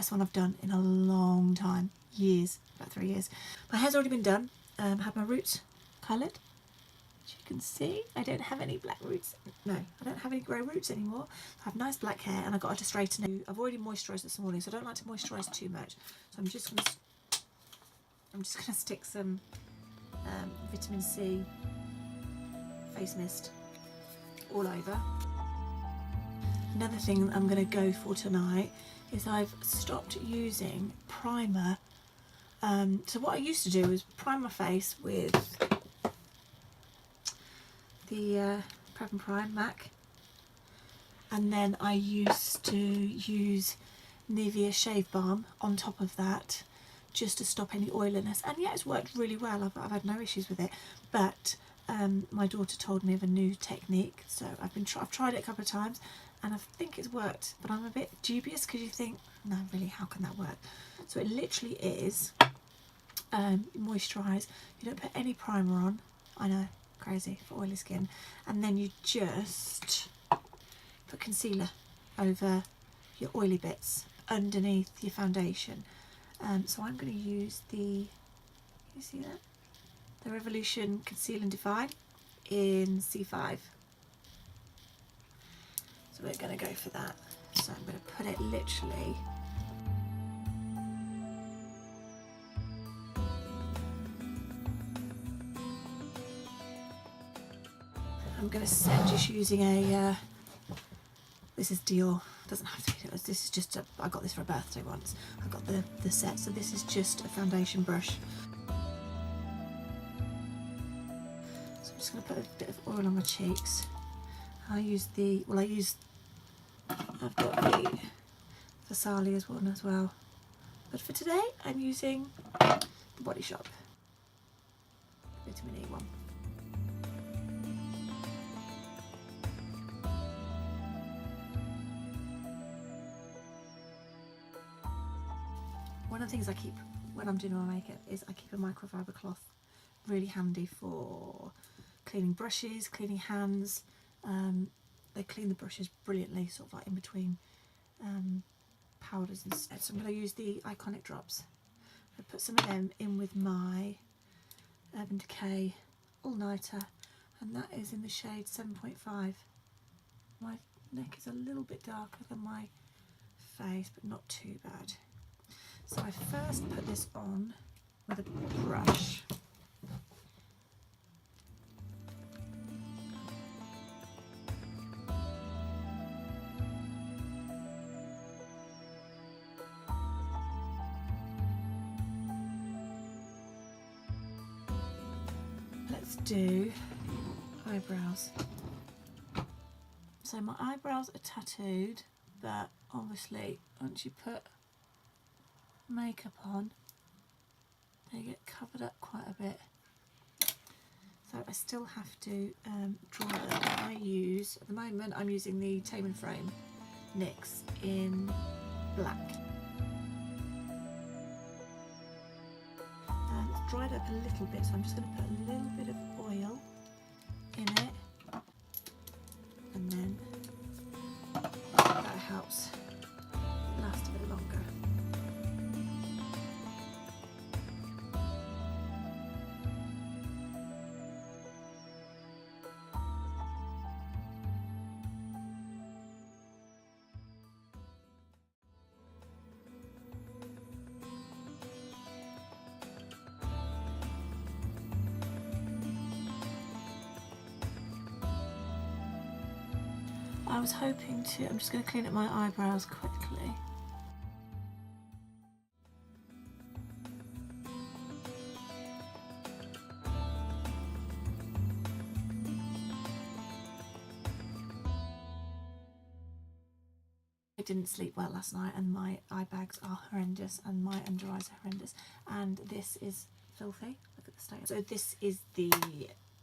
first one I've done in a long time, years, about 3 years. My hair's already been done. I had my roots coloured. As you can see, I don't have any black roots. No, I don't have any grey roots anymore. I have nice black hair, and I got her to straighten it. I've already moisturised this morning, so I don't like to moisturise too much. So I'm just gonna stick some vitamin C face mist all over. Another thing that I'm going to go for tonight is I've stopped using primer. So what I used to do is prime my face with the Prep and Prime MAC, and then I used to use Nivea Shave Balm on top of that just to stop any oiliness, and yeah, it's worked really well. I've had no issues with it, but my daughter told me of a new technique, so I've tried it a couple of times and I think it's worked, but I'm a bit dubious because you think, no, really, how can that work? So it literally is moisturise. You don't put any primer on. I know, crazy for oily skin, and then you just put concealer over your oily bits underneath your foundation. So I'm going to use you see that? The Revolution Conceal and Define in C5. So we're going to go for that. So I'm going to put it literally I'm going to set just using a this is Dior, doesn't have to be Dior, this is just I got this for a birthday once. I got the set, so this is just a foundation brush. So I'm just going to put a bit of oil on my cheeks. I've got the Versalia's one as well, but for today I'm using the Body Shop Vitamin E one. One of the things I keep when I'm doing my makeup is I keep a microfiber cloth really handy for cleaning brushes, cleaning hands. They clean the brushes brilliantly, sort of like in between powders and stuff. So I'm going to use the Iconic drops. I put some of them in with my Urban Decay AllNighter, and that is in the shade 7.5. My neck is a little bit darker than my face, but not too bad. So I first put this on with a brush. Let's do eyebrows. So my eyebrows are tattooed, but obviously once you put makeup on, they get covered up quite a bit. So I still have to draw them. I use, at the moment, I'm using the Tame and Frame NYX in black. It's dried up a little bit, so I'm just going to put a little bit of oil in it, and then that helps it last a bit longer. I was hoping to, I'm just going to clean up my eyebrows quickly. I didn't sleep well last night, and my eye bags are horrendous and my under eyes are horrendous, and this is filthy. Look at the state. So this is the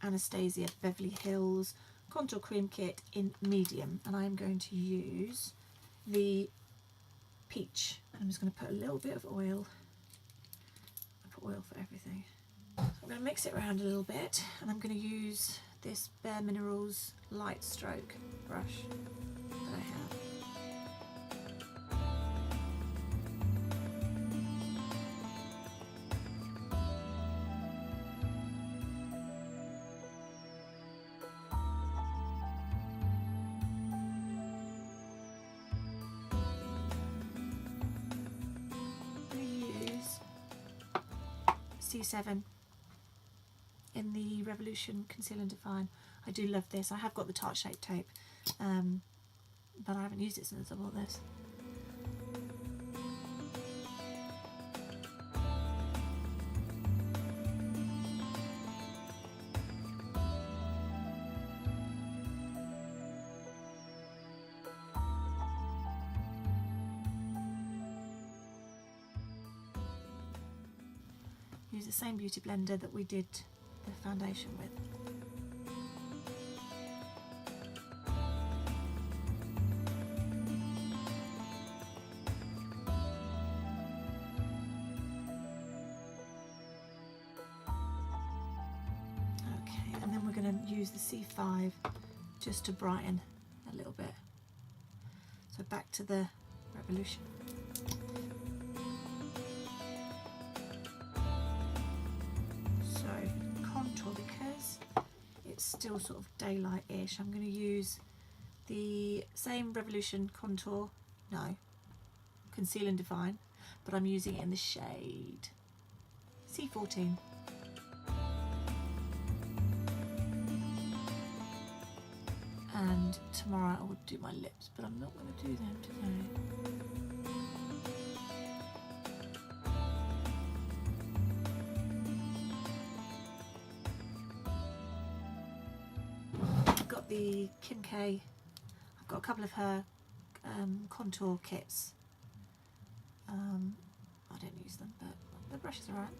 Anastasia Beverly Hills Contour Cream Kit in medium, and I'm going to use the peach. I'm just going to put a little bit of oil. I put oil for everything. So I'm going to mix it around a little bit, and I'm going to use this Bare Minerals light stroke brush that I have. C7 in the Revolution Conceal and Define. I do love this. I have got the tart shape tape, but I haven't used it since I bought this. Use the same beauty blender that we did the foundation with. Okay, and then we're going to use the C5 just to brighten a little bit. So back to the Revolution. Because it's still sort of daylight-ish, I'm going to use the same Revolution contour, no, Conceal and Define, but I'm using it in the shade C14. And tomorrow I will do my lips, but I'm not going to do them today. The Kim K, I've got a couple of her contour kits. I don't use them, but the brushes are alright.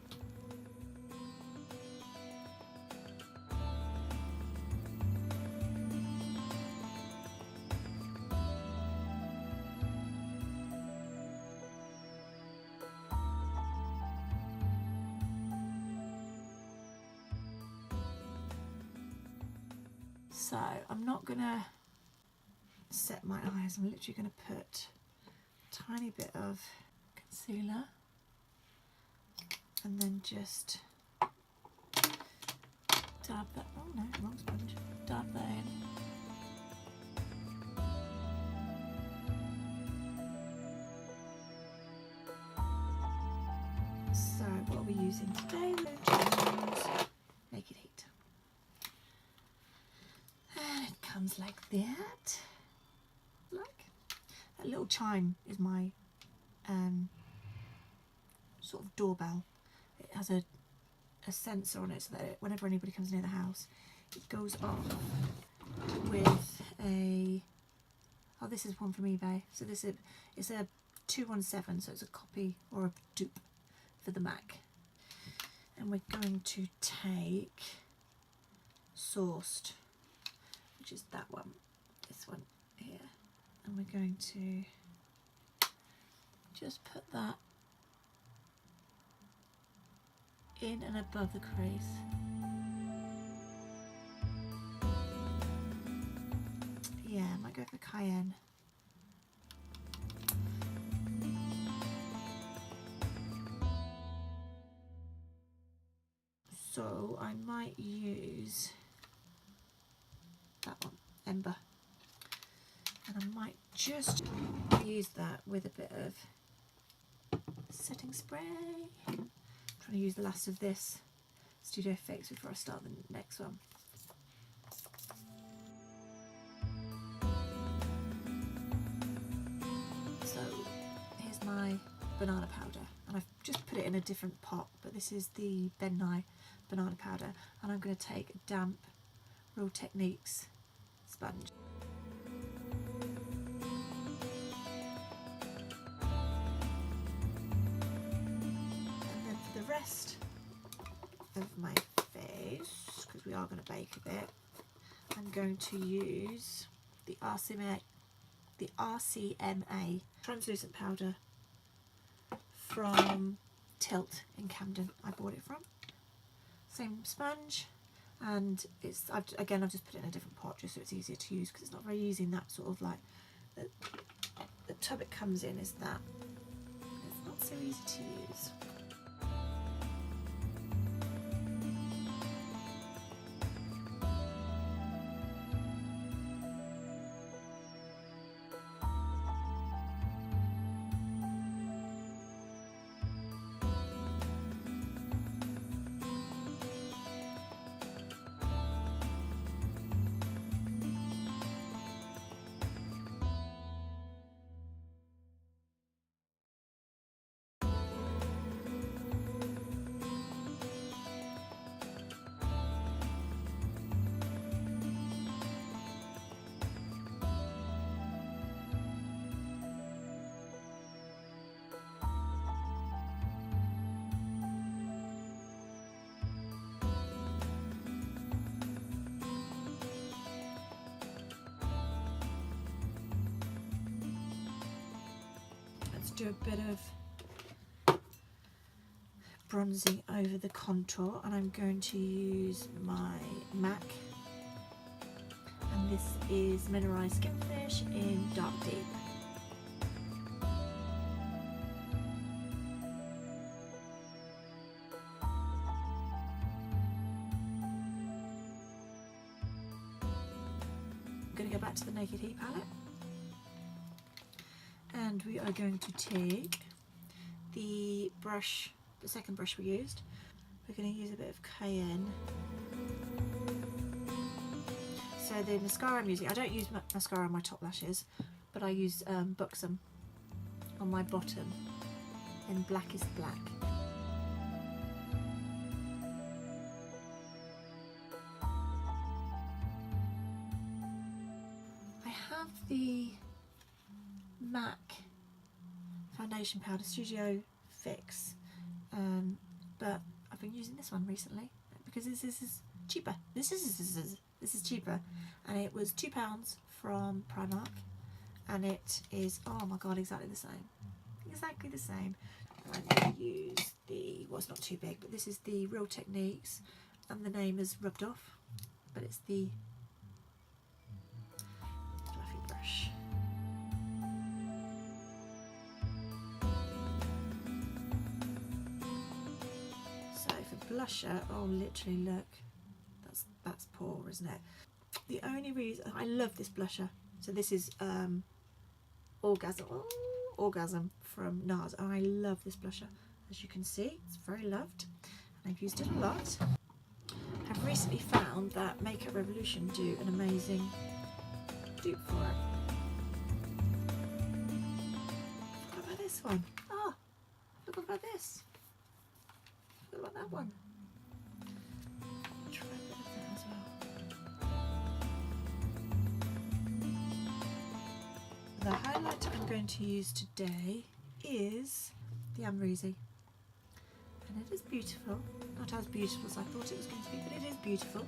So I'm not going to set my eyes, I'm literally going to put a tiny bit of concealer and then just dab that, oh no, wrong sponge, dab that in. So what are we using today? We're going to use Naked Heat. And it comes like that. Like that little chime is my sort of doorbell. It has a sensor on it so that whenever anybody comes near the house, it goes off with a, oh, this is one from eBay. So this is, it's a 217, so it's a copy or a dupe for the Mac. And we're going to take Sourced, which is that one, this one here, and we're going to just put that in and above the crease. Yeah, I might go for Cayenne. So I might use that one, Ember, and I might just use that with a bit of setting spray. I'm trying to use the last of this Studio Fix before I start the next one. So here's my banana powder, and I've just put it in a different pot, but this is the Ben Nye banana powder, and I'm going to take a damp Real Techniques sponge. And then for the rest of my face, because we are going to bake a bit, I'm going to use the RCMA translucent powder from Tilt in Camden. I bought it from. Same sponge, and it's I've just put it in a different pot just so it's easier to use, because it's not very easy in that sort of like the tub it comes in is that it's not so easy to use. do a bit of bronzing over the contour, and I'm going to use my MAC, and this is Mineralize Skinfinish in Dark Deep. I'm going to go back to the Naked Heat palette, and we are going to take the brush, the second brush we used. We're going to use a bit of Cayenne. So the mascara I'm using, I don't use mascara on my top lashes, but I use Buxom on my bottom in Blackest Black. I have the MAC foundation powder Studio Fix, but I've been using this one recently because this is cheaper. This is cheaper, and it was £2 from Primark, and it is, oh my god, exactly the same. I'm going to use the, well, it's not too big, but this is the Real Techniques, and the name is rubbed off, but it's the fluffy brush. So for blusher, oh literally look, that's poor, isn't it? The only reason I love this blusher, so this is Orgasm from Nars, and I love this blusher. As you can see, it's very loved, and I've used it a lot. I've recently found that Makeup Revolution do an amazing dupe for it. Look about this one. Ah, look about this. Look about that one. Try a bit of that as well. The highlighter I'm going to use today is the Amrezy, and it is beautiful. Not as beautiful as I thought it was going to be, but it is beautiful.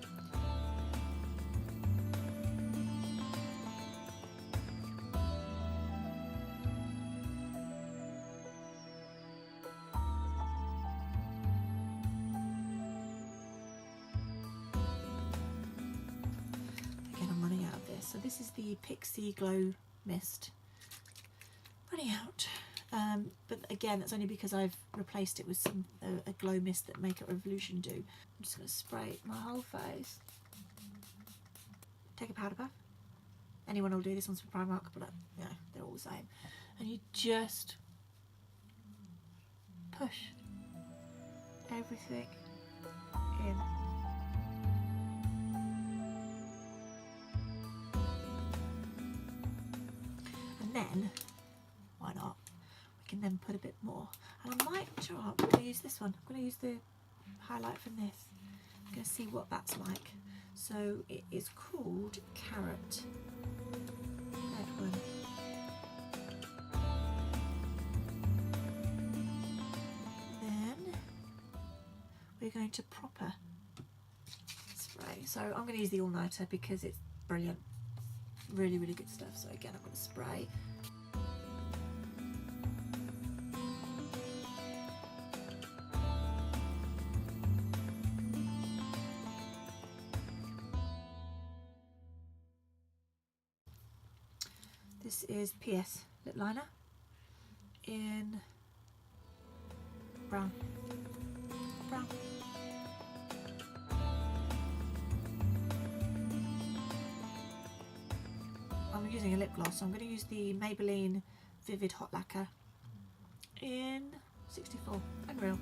Again, I'm running out of this. So this is the Pixi Glow Mist. Running out. But again, that's only because I've replaced it with some a glow mist that Makeup Revolution do. I'm just going to spray my whole face. Take a powder puff. Anyone will do, this one's from Primark, but yeah, they're all the same. And you just push everything in. And then, why not? We can then put a bit more. And I might, do you know what, I'm going to use this one. I'm going to use the highlight from this. I'm going to see what that's like. So it is called Carat. Edwin. Then we're going to proper spray. So I'm going to use the AllNighter because it's brilliant. Really, really good stuff. So again, I'm going to spray. This is PS lip liner in brown. I'm using a lip gloss, so I'm going to use the Maybelline Vivid Hot Lacquer in 64 Unreal.